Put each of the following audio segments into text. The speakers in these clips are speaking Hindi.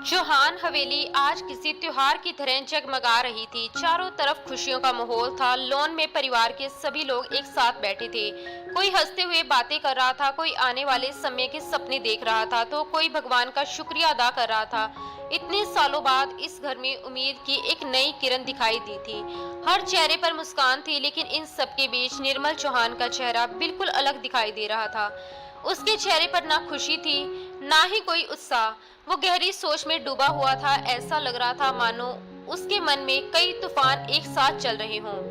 चौहान हवेली आज किसी त्योहार की तरह जगमगा रही थी। चारों तरफ खुशियों का माहौल था। लॉन में परिवार के सभी लोग एक साथ बैठे थे। कोई हंसते हुए बातें कर रहा था, कोई आने वाले समय के सपने देख रहा था, तो कोई भगवान का शुक्रिया अदा कर रहा था। इतने सालों बाद इस घर में उम्मीद की एक नई किरण दिखाई दी थी। हर चेहरे पर मुस्कान थी, लेकिन इन सबके बीच निर्मल चौहान का चेहरा बिल्कुल अलग दिखाई दे रहा था। उसके चेहरे पर ना खुशी थी, ना ही कोई उत्साह। वो गहरी सोच में डूबा हुआ था। ऐसा लग रहा था मानो उसके मन में कई तूफान एक साथ चल रहे हों।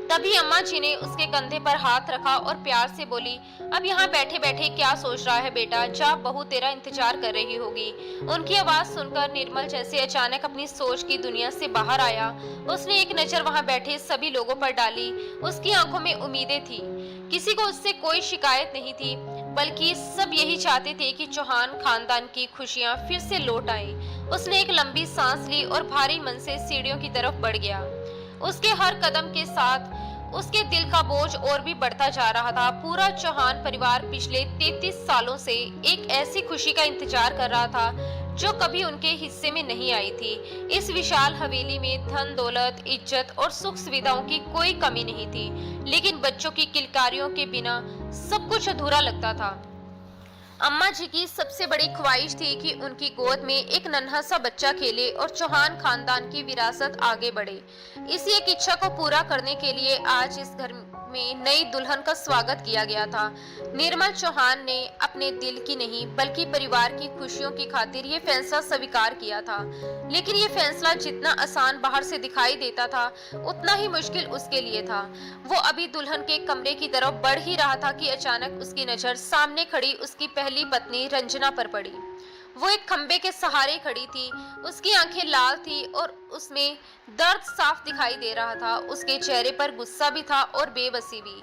तभी अम्मा जी ने उसके कंधे पर हाथ रखा और प्यार से बोली, अब यहाँ बैठे बैठे क्या सोच रहा है बेटा, जा बहू तेरा इंतजार कर रही होगी। उनकी आवाज सुनकर निर्मल जैसे अचानक अपनी सोच की दुनिया से बाहर आया। उसने एक नजर वहां बैठे सभी लोगों पर डाली। उसकी आंखों में उम्मीदें थी। किसी को उससे कोई शिकायत नहीं थी, बल्कि सब यही चाहते थे कि चौहान खानदान की खुशियां फिर से लौट आए। उसने एक लंबी सांस ली और भारी मन से सीढ़ियों की तरफ बढ़ गया। उसके हर कदम के साथ उसके दिल का बोझ और भी बढ़ता जा रहा था। पूरा चौहान परिवार पिछले 33 सालों से एक ऐसी खुशी का इंतजार कर रहा था जो कभी उनके हिस्से में नहीं आई थी। इस विशाल हवेली में धन दौलत, इज्जत और सुख सुविधाओं की कोई कमी नहीं थी, लेकिन बच्चों की किलकारियों के बिना सब कुछ अधूरा लगता था। अम्मा जी की सबसे बड़ी ख्वाहिश थी कि उनकी गोद में एक नन्हा सा बच्चा खेले और चौहान खानदान की विरासत आगे बढ़े। इसी एक इच्छा को पूरा करने के लिए आज इस घर में नई दुल्हन का स्वागत किया गया था। निर्मल चौहान ने अपने दिल की नहीं बल्कि परिवार की खुशियों की खातिर ये फैसला स्वीकार किया था। लेकिन ये फैसला जितना आसान बाहर से दिखाई देता था, उतना ही मुश्किल उसके लिए था। वो अभी दुल्हन के कमरे की तरफ बढ़ ही रहा था कि अचानक उसकी नजर सामने खड़ी उसकी पहली पत्नी रंजना पर पड़ी। वो एक खंबे के सहारे खड़ी थी। उसकी आंखें लाल थी और उसमें दर्द साफ दिखाई दे रहा था। उसके चेहरे पर गुस्सा भी था और बेबसी भी।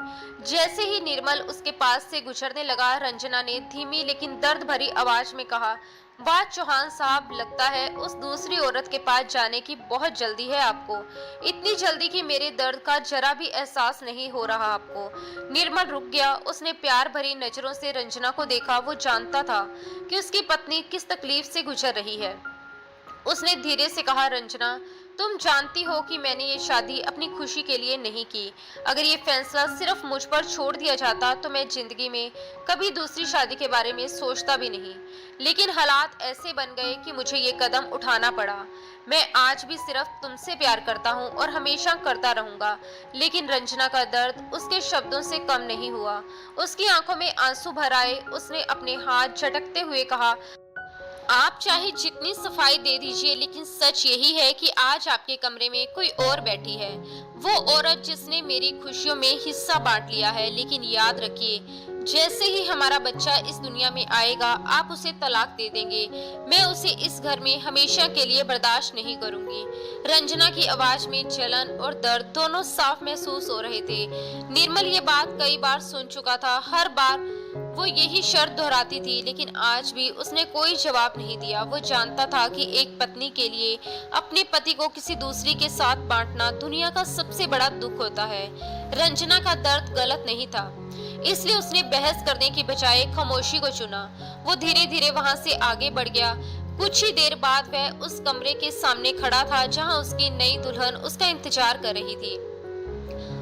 जैसे ही निर्मल उसके पास से गुजरने लगा, रंजना ने धीमी लेकिन दर्द भरी आवाज में कहा, बात चौहान साहब, लगता है उस दूसरी औरत के पास जाने की बहुत जल्दी है आपको। इतनी जल्दी कि मेरे दर्द का जरा भी एहसास नहीं हो रहा आपको। निर्मल रुक गया। उसने प्यार भरी नजरों से रंजना को देखा। वो जानता था कि उसकी पत्नी किस तकलीफ से गुजर रही है। उसने धीरे से कहा, रंजना, तुम जानती हो कि मैंने ये शादी अपनी खुशी के लिए नहीं की। अगर ये फैसला सिर्फ मुझ पर छोड़ दिया जाता तो मैं जिंदगी में कभी दूसरी शादी के बारे में सोचता भी नहीं। लेकिन हालात ऐसे बन गए कि मुझे ये कदम उठाना पड़ा। मैं आज भी सिर्फ तुमसे प्यार करता हूँ और हमेशा करता रहूंगा। लेकिन रंजना का दर्द उसके शब्दों से कम नहीं हुआ। उसकी आंखों में आंसू भर आए। उसने अपने हाथ झटकते हुए कहा, आप चाहे जितनी सफाई दे दीजिए, लेकिन सच यही है कि आज आपके कमरे में कोई और बैठी है। वो औरत जिसने मेरी खुशियों में हिस्सा बांट लिया है। लेकिन याद रखिए, जैसे ही हमारा बच्चा इस दुनिया में आएगा, आप उसे तलाक दे देंगे। मैं उसे इस घर में हमेशा के लिए बर्दाश्त नहीं करूंगी। रंजना की आवाज में जलन और दर्द दोनों साफ महसूस हो रहे थे। निर्मल ये बात कई बार सुन चुका था। हर बार वो यही शर्त दोहराती थी, लेकिन आज भी उसने कोई जवाब नहीं दिया। वो जानता था कि एक पत्नी के लिए अपने पति को किसी दूसरी के साथ बांटना दुनिया का सबसे बड़ा दुख होता है। रंजना का दर्द गलत नहीं था, इसलिए उसने बहस करने की बजाय खामोशी को चुना। वो धीरे धीरे वहां से आगे बढ़ गया। कुछ ही देर बाद वह उस कमरे के सामने खड़ा था जहां उसकी नई दुल्हन उसका इंतजार कर रही थी।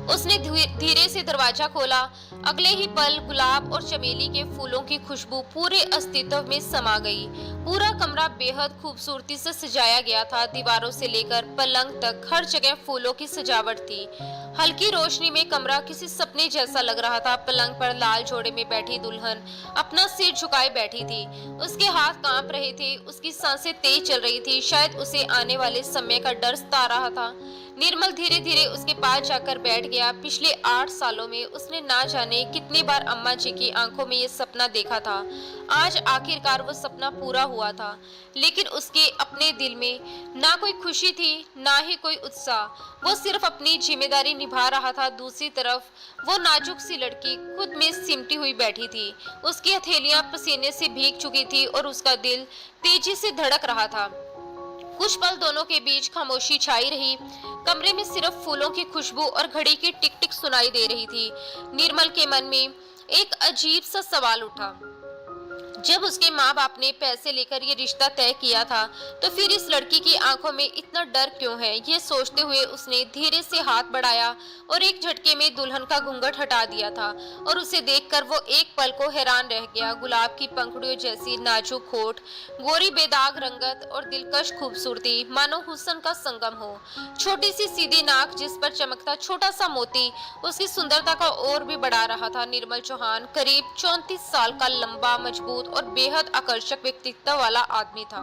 उसने धीरे से दरवाजा खोला। अगले ही पल गुलाब और चमेली के फूलों की खुशबू पूरे अस्तित्व में समा गई। पूरा कमरा बेहद खूबसूरती से सजाया गया था। दीवारों से लेकर पलंग तक हर जगह फूलों की सजावट थी। हल्की रोशनी में कमरा किसी सपने जैसा लग रहा था। पलंग पर लाल जोड़े में बैठी दुल्हन अपना सिर झुकाए बैठी थी। उसके हाथ कांप रहे थे। उसकी सांसें तेज चल रही थी। शायद उसे आने वाले समय का डर सता रहा था। निर्मल धीरे धीरे उसके पास जाकर बैठ गया। पिछले 8 सालों में उसने ना जाने कितनी बार अम्मा जी की आंखों में ये सपना देखा था। आज आखिरकार वो सपना पूरा हुआ था। लेकिन उसके अपने दिल में ना कोई खुशी थी, ना ही कोई उत्साह। वो सिर्फ अपनी जिम्मेदारी निभा रहा था। दूसरी तरफ वो नाजुक सी लड़की खुद में सिमटी हुई बैठी थी। उसकी हथेलियां पसीने से भीग चुकी थी और उसका दिल तेजी से धड़क रहा था। कुछ पल दोनों के बीच खामोशी छाई रही। कमरे में सिर्फ फूलों की खुशबू और घड़ी की टिक टिक सुनाई दे रही थी। निर्मल के मन में एक अजीब सा सवाल उठा। जब उसके माँ बाप ने पैसे लेकर ये रिश्ता तय किया था, तो फिर इस लड़की की आंखों में इतना डर क्यों है? ये सोचते हुए उसने धीरे से हाथ बढ़ाया और एक झटके में दुल्हन का घूंघट हटा दिया था। और उसे देखकर वो एक पल को हैरान रह गया। गुलाब की पंखुड़ियों जैसी नाजुक होठ, गोरी बेदाग रंगत और दिलकश खूबसूरती, मानो हुस्न का संगम हो। छोटी सी सीधी नाक जिस पर चमकता छोटा सा मोती उसकी सुंदरता को और भी बढ़ा रहा था। निर्मल चौहान करीब 34 साल का लंबा, मजबूत और बेहद आकर्षक व्यक्तित्व वाला आदमी था,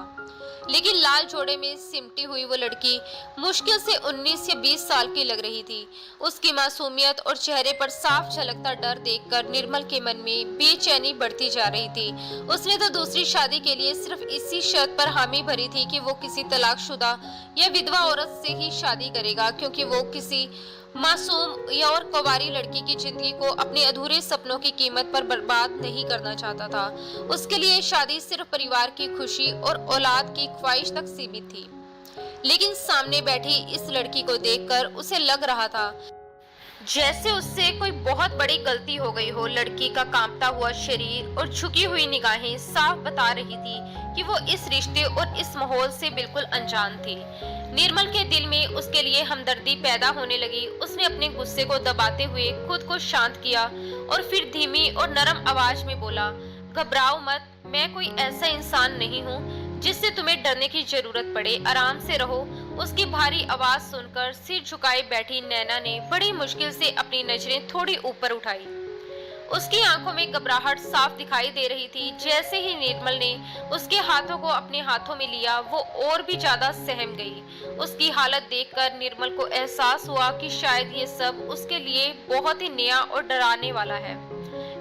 लेकिन लाल जोड़े में सिमटी हुई वो लड़की मुश्किल से 19 या 20 साल की लग रही थी। उसकी मासूमियत और चेहरे पर साफ झलकता डर देखकर निर्मल के मन में बेचैनी बढ़ती जा रही थी। उसने तो दूसरी शादी के लिए सिर्फ इसी शर्त पर हामी भरी थी कि वो किसी तलाकशुदा या विधवा औरत से ही शादी करेगा, क्योंकि वो किसी मासूम या और कुंवारी लड़की की जिंदगी को अपने अधूरे सपनों की कीमत पर बर्बाद नहीं करना चाहता था। उसके लिए शादी सिर्फ परिवार की खुशी और औलाद की ख्वाहिश तक सीमित थी। लेकिन सामने बैठी इस लड़की को देखकर उसे लग रहा था जैसे उससे कोई बहुत बड़ी गलती हो गई हो। लड़की का कांपता हुआ शरीर और झुकी हुई निगाहें साफ बता रही थी कि वो इस रिश्ते और इस माहौल से बिल्कुल अनजान थी। निर्मल के दिल में उसके लिए हमदर्दी पैदा होने लगी। उसने अपने गुस्से को दबाते हुए खुद को शांत किया और फिर धीमी और नरम आवाज में बोला, घबराओ मत, मैं कोई ऐसा इंसान नहीं हूँ जिससे तुम्हें डरने की जरूरत पड़े, आराम से रहो। उसकी भारी आवाज सुनकर सिर झुकाए बैठी नैना ने बड़ी मुश्किल से अपनी नजरें थोड़ी ऊपर उठाई। उसकी आंखों में घबराहट साफ दिखाई दे रही थी। जैसे ही निर्मल ने उसके हाथों को अपने हाथों में लिया, वो और भी ज्यादा सहम गई। उसकी हालत देखकर निर्मल को एहसास हुआ कि शायद ये सब उसके लिए बहुत ही नया और डराने वाला है।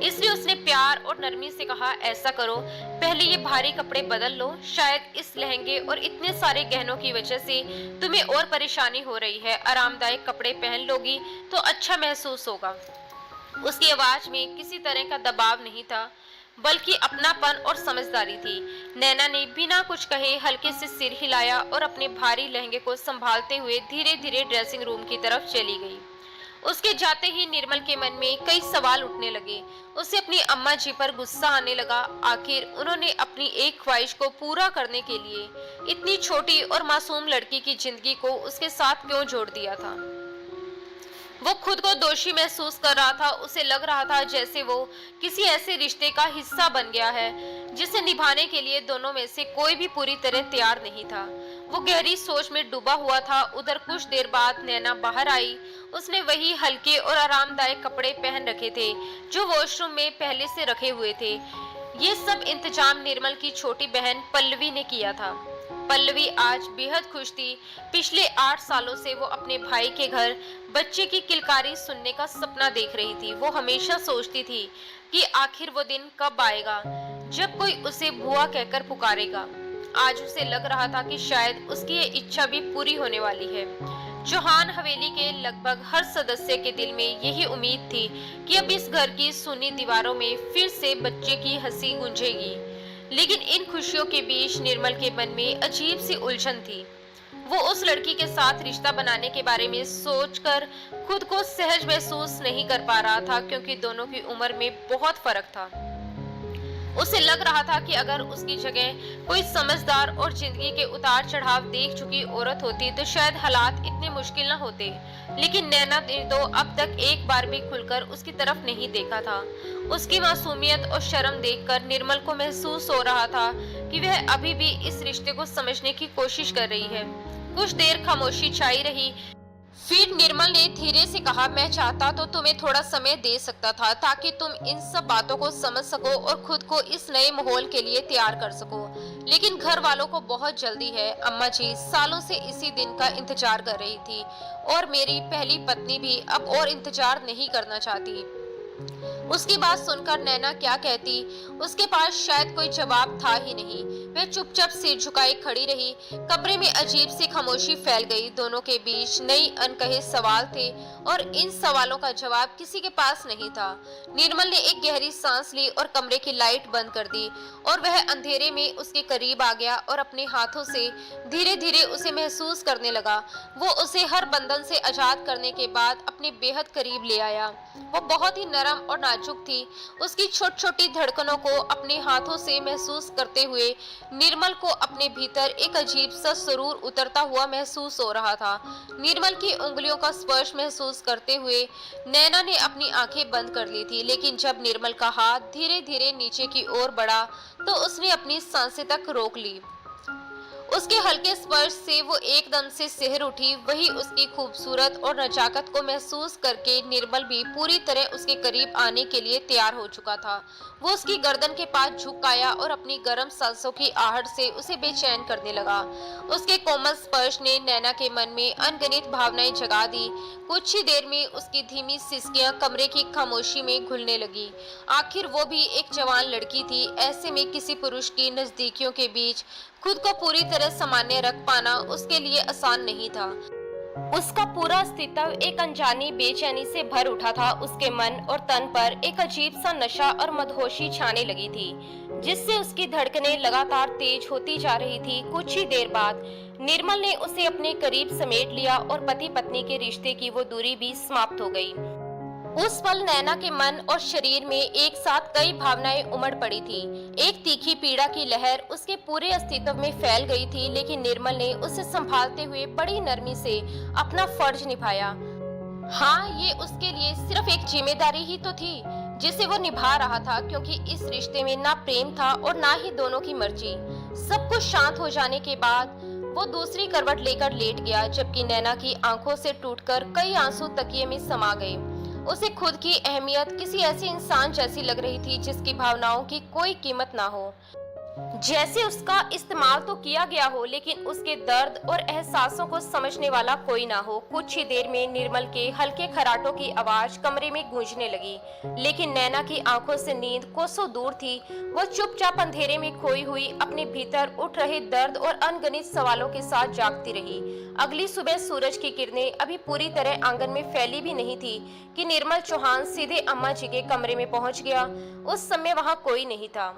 इसलिए उसने प्यार और नरमी से कहा, ऐसा करो, पहले ये भारी कपड़े बदल लो। शायद इस लहंगे और इतने सारे गहनों की वजह से तुम्हें और परेशानी हो रही है। आरामदायक कपड़े पहन लोगी तो अच्छा महसूस होगा। उसकी आवाज में किसी तरह का दबाव नहीं था, बल्कि अपनापन और समझदारी थी। नैना ने बिना कुछ कहे हल्के से सिर हिलाया और अपने भारी लहंगे को संभालते हुए धीरे धीरे ड्रेसिंग रूम की तरफ चली गई। उसके जाते ही निर्मल के मन में कई सवाल उठने लगे। उसे अपनी अम्मा जी पर गुस्सा आने लगा। आखिर उन्होंने अपनी एक ख्वाहिश को पूरा करने के लिए इतनी छोटी और मासूम लड़की की जिंदगी को उसके साथ क्यों जोड़ दिया था? वो खुद को दोषी महसूस कर रहा था। उसे लग रहा था जैसे वो किसी ऐसे रिश्ते का हिस्सा बन गया है जिसे निभाने के लिए दोनों में से कोई भी पूरी तरह तैयार नहीं था। वो गहरी सोच में डूबा हुआ था। उधर कुछ देर बाद नैना बाहर आई। उसने वही हल्के और आरामदायक कपड़े पहन रखे थे जो वॉशरूम में पहले से रखे हुए थे। ये सब इंतजाम निर्मल की छोटी बहन पल्लवी ने किया था। पल्लवी आज बेहद खुश थी। पिछले 8 सालों से वो अपने भाई के घर बच्चे की किलकारी सुनने का सपना देख रही थी। वो हमेशा सोचती थी कि आखिर वो दिन कब आएगा जब कोई उसे बुआ कहकर पुकारेगा। आज उसे लग रहा था कि शायद उसकी ये इच्छा भी पूरी होने वाली है। चौहान हवेली के लगभग हर सदस्य के दिल में यही उम्मीद थी कि अब इस घर की सुनी दीवारों में फिर से बच्चे की हंसी गूंजेगी। लेकिन इन खुशियों के बीच निर्मल के मन में अजीब सी उलझन थी। वो उस लड़की के साथ रिश्ता बनाने के बारे में सोचकर खुद को सहज महसूस नहीं कर पा रहा था, क्योंकि दोनों की उम्र में बहुत फर्क था। उसे लग रहा था कि अगर उसकी जगह कोई समझदार और जिंदगी के उतार चढ़ाव देख चुकी औरत होती तो शायद हालात इतने मुश्किल न होते। लेकिन नैना ने तो अब तक एक बार भी खुलकर उसकी तरफ नहीं देखा था। उसकी मासूमियत और शर्म देखकर निर्मल को महसूस हो रहा था कि वह अभी भी इस रिश्ते को समझने की कोशिश कर रही है। कुछ देर खामोशी छाई रही। फिर निर्मल ने धीरे से कहा, मैं चाहता तो तुम्हें थोड़ा समय दे सकता था ताकि तुम इन सब बातों को समझ सको और खुद को इस नए माहौल के लिए तैयार कर सको। लेकिन घर वालों को बहुत जल्दी है। अम्मा जी सालों से इसी दिन का इंतजार कर रही थी और मेरी पहली पत्नी भी अब और इंतजार नहीं करना चाहती। उसकी बात सुनकर नैना क्या कहती, उसके पास शायद कोई जवाब था ही नहीं। वह चुपचाप सिर झुकाए खड़ी रही। कमरे में अजीब सी खामोशी फैल गई। दोनों के बीच नई अनकहे सवाल थे और इन सवालों का जवाब किसी के पास नहीं था। निर्मल ने एक गहरी सांस ली और कमरे की लाइट बंद कर दी और वह अंधेरे में उसके करीब आ गया और अपने हाथों से धीरे धीरे उसे महसूस करने लगा। वो उसे हर बंधन से आजाद करने के बाद अपने बेहद करीब ले आया। वो बहुत ही नरम और नाजुक थी, उसकी छोटी छोटी धड़कनों को अपने हाथों से महसूस करते हुए निर्मल को अपने भीतर एक अजीब सा सुरूर उतरता हुआ महसूस हो रहा था। निर्मल की उंगलियों का स्पर्श महसूस करते हुए नैना ने अपनी आंखें बंद कर ली थी, लेकिन जब निर्मल का हाथ धीरे धीरे नीचे की ओर बढ़ा तो उसने अपनी सांसें तक रोक ली। उसके हल्के स्पर्श से वो एकदम से सिहर उठी। वही उसकी खूबसूरत और नजाकत को महसूस करके निर्मल भी पूरी तरह उसके करीब आने के लिए तैयार हो चुका था। वो उसकी गर्दन के पास झुक आया और अपनी गर्म सांसों की आहट से उसे बेचैन करने लगा। उसके कोमल स्पर्श ने नैना के मन में अनगिनत भावनाएं जगा दी। कुछ ही देर में उसकी धीमी सिसकियां कमरे की खामोशी में घुलने लगी। आखिर वो भी एक जवान लड़की थी, ऐसे में किसी पुरुष की नजदीकियों के बीच खुद को पूरी तरह सामान्य रख पाना उसके लिए आसान नहीं था। उसका पूरा अस्तित्व एक अनजानी बेचैनी से भर उठा था। उसके मन और तन पर एक अजीब सा नशा और मदहोशी छाने लगी थी, जिससे उसकी धड़कनें लगातार तेज होती जा रही थी। कुछ ही देर बाद निर्मल ने उसे अपने करीब समेट लिया और पति पत्नी के रिश्ते की वो दूरी भी समाप्त हो गई। उस पल नैना के मन और शरीर में एक साथ कई भावनाएं उमड़ पड़ी थी। एक तीखी पीड़ा की लहर उसके पूरे अस्तित्व में फैल गई थी, लेकिन निर्मल ने उसे संभालते हुए बड़ी नरमी से अपना फर्ज निभाया। हाँ, ये उसके लिए सिर्फ एक जिम्मेदारी ही तो थी जिसे वो निभा रहा था, क्योंकि इस रिश्ते में ना प्रेम था और ना ही दोनों की मर्जी। सब कुछ शांत हो जाने के बाद वो दूसरी करवट लेकर लेट गया, जबकि नैना की आंखों से टूटकर कई आंसू तकिए में समा गए। उसे खुद की अहमियत किसी ऐसे इंसान जैसी लग रही थी जिसकी भावनाओं की कोई कीमत ना हो, जैसे उसका इस्तेमाल तो किया गया हो लेकिन उसके दर्द और एहसासों को समझने वाला कोई ना हो। कुछ ही देर में निर्मल के हल्के खराटों की आवाज कमरे में गूंजने लगी, लेकिन नैना की आंखों से नींद कोसों दूर थी। वो चुपचाप अंधेरे में खोई हुई अपने भीतर उठ रहे दर्द और अनगिनत सवालों के साथ जागती रही। अगली सुबह सूरज की किरणें अभी पूरी तरह आंगन में फैली भी नहीं थी कि निर्मल चौहान सीधे अम्मा जी के कमरे में पहुंच गया। उस समय वहां कोई नहीं था।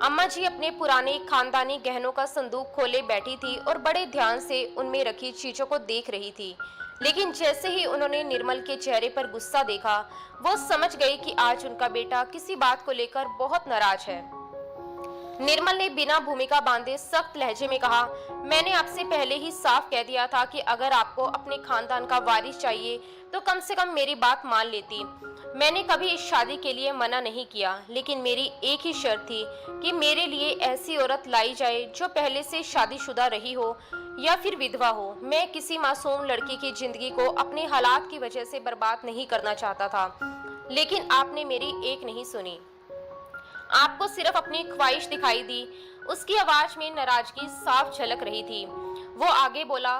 अम्मा जी अपने पुराने खानदानी गहनों का संदूक खोले बैठी थी और बड़े ध्यान से उनमें रखी चीजों को देख रही थी, लेकिन जैसे ही उन्होंने निर्मल के चेहरे पर गुस्सा देखा, वो समझ गई कि आज उनका बेटा किसी बात को लेकर बहुत नाराज है। निर्मल ने बिना भूमिका बांधे सख्त लहजे में कहा, मैंने आपसे पहले ही साफ कह दिया था कि अगर आपको अपने खानदान का वारिस चाहिए तो कम से कम मेरी बात मान लेती। मैंने कभी इस शादी के लिए मना नहीं किया, लेकिन मेरी एक ही शर्त थी कि मेरे लिए ऐसी औरत लाई जाए जो पहले से शादीशुदा रही हो या फिर विधवा हो। मैं किसी मासूम लड़की की जिंदगी को अपने हालात की वजह से बर्बाद नहीं करना चाहता था, लेकिन आपने मेरी एक नहीं सुनी। आपको सिर्फ अपनी ख्वाहिश दिखाई दी। उसकी आवाज में नाराजगी साफ झलक रही थी। वो आगे बोला,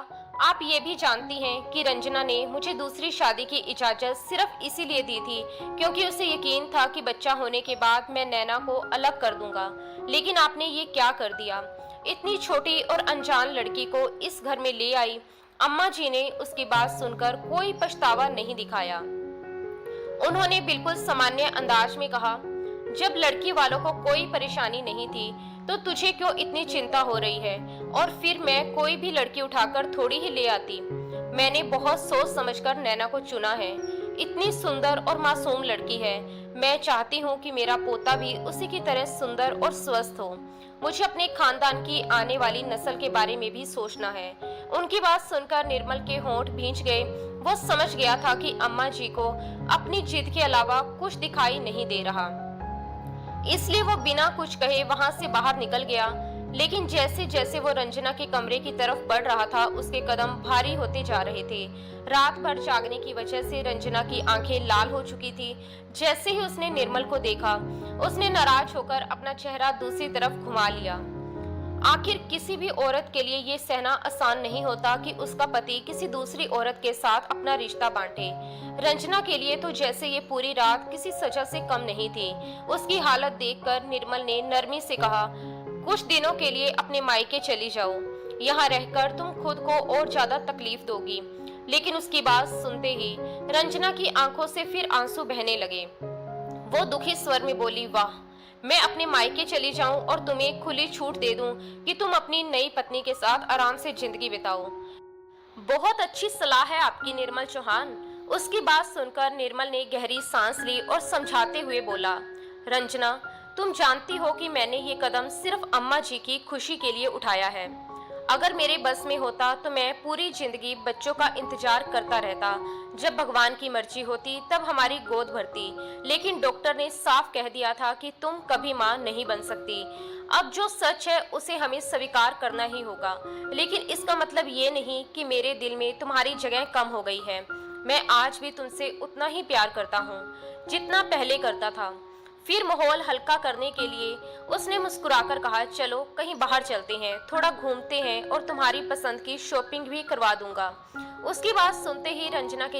आप ये भी जानती हैं कि रंजना ने मुझे दूसरी शादी की इजाजत सिर्फ इसीलिए दी थी क्योंकि उसे यकीन था कि बच्चा होने के बाद मैं नैना को अलग कर दूंगा। लेकिन आपने ये क्या कर दिया? इतनी छोटी और अनजान लड़की को इस घर में ले आई। अम्मा जी ने उसकी बात सुनकर कोई पछतावा नहीं दिखाया। उन्होंने बिल्कुल सामान्य अंदाज में कहा, जब लड़की वालों को कोई परेशानी नहीं थी तो तुझे क्यों इतनी चिंता हो रही है? और फिर मैं कोई भी लड़की उठाकर थोड़ी ही ले आती। मैंने बहुत सोच समझकर नैना को चुना है। इतनी सुंदर और मासूम लड़की है। मैं चाहती हूँ कि मेरा पोता भी उसी की तरह सुंदर और स्वस्थ हो। मुझे अपने खानदान की आने वाली नस्ल के बारे में भी सोचना है। उनकी बात सुनकर निर्मल के होंठ भींच गए। वो समझ गया था कि अम्मा जी को अपनी जिद के अलावा कुछ दिखाई नहीं दे रहा, इसलिए वो बिना कुछ कहे वहां से बाहर निकल गया। लेकिन जैसे जैसे वो रंजना के कमरे की तरफ बढ़ रहा था, उसके कदम भारी होते जा रहे थे। रात भर जागने की वजह से रंजना की आंखें लाल हो चुकी थी। जैसे ही उसने निर्मल को देखा, उसने नाराज होकर अपना चेहरा दूसरी तरफ घुमा लिया। आखिर किसी भी औरत के लिए ये सहना आसान नहीं होता कि उसका पति किसी दूसरी औरत के साथ अपना रिश्ता बांटे। रंजना के लिए तो जैसे ये पूरी रात किसी सजा से कम नहीं थी। उसकी हालत देखकर निर्मल ने नरमी से कहा, कुछ दिनों के लिए अपने मायके चली जाओ। यहाँ रहकर तुम खुद को और ज्यादा तकलीफ दोगी। लेकिन उसकी बात सुनते ही रंजना की आंखों से फिर आंसू बहने लगे। वो दुखी स्वर में बोली, वाह, मैं अपने मायके चली जाऊं और तुम्हें खुली छूट दे दूं कि तुम अपनी नई पत्नी के साथ आराम से जिंदगी बिताओ। बहुत अच्छी सलाह है आपकी निर्मल चौहान। उसकी बात सुनकर निर्मल ने गहरी सांस ली और समझाते हुए बोला, रंजना, तुम जानती हो कि मैंने ये कदम सिर्फ अम्मा जी की खुशी के लिए उठाया है। अगर मेरे बस में होता तो मैं पूरी जिंदगी बच्चों का इंतजार करता रहता। जब भगवान की मर्जी होती तब हमारी गोद भरती, लेकिन डॉक्टर ने साफ कह दिया था कि तुम कभी मां नहीं बन सकती। अब जो सच है उसे हमें स्वीकार करना ही होगा, लेकिन इसका मतलब ये नहीं कि मेरे दिल में तुम्हारी जगह कम हो गई है। मैं आज भी तुमसे उतना ही प्यार करता हूँ जितना पहले करता था। फिर माहौल हल्का करने के लिए उसने मुस्कुराकर कहा, चलो कहीं बाहर चलते हैं, थोड़ा घूमते हैं और तुम्हारी पसंद की शॉपिंग भी करवा दूंगा। उसकी बात सुनते ही रंजना के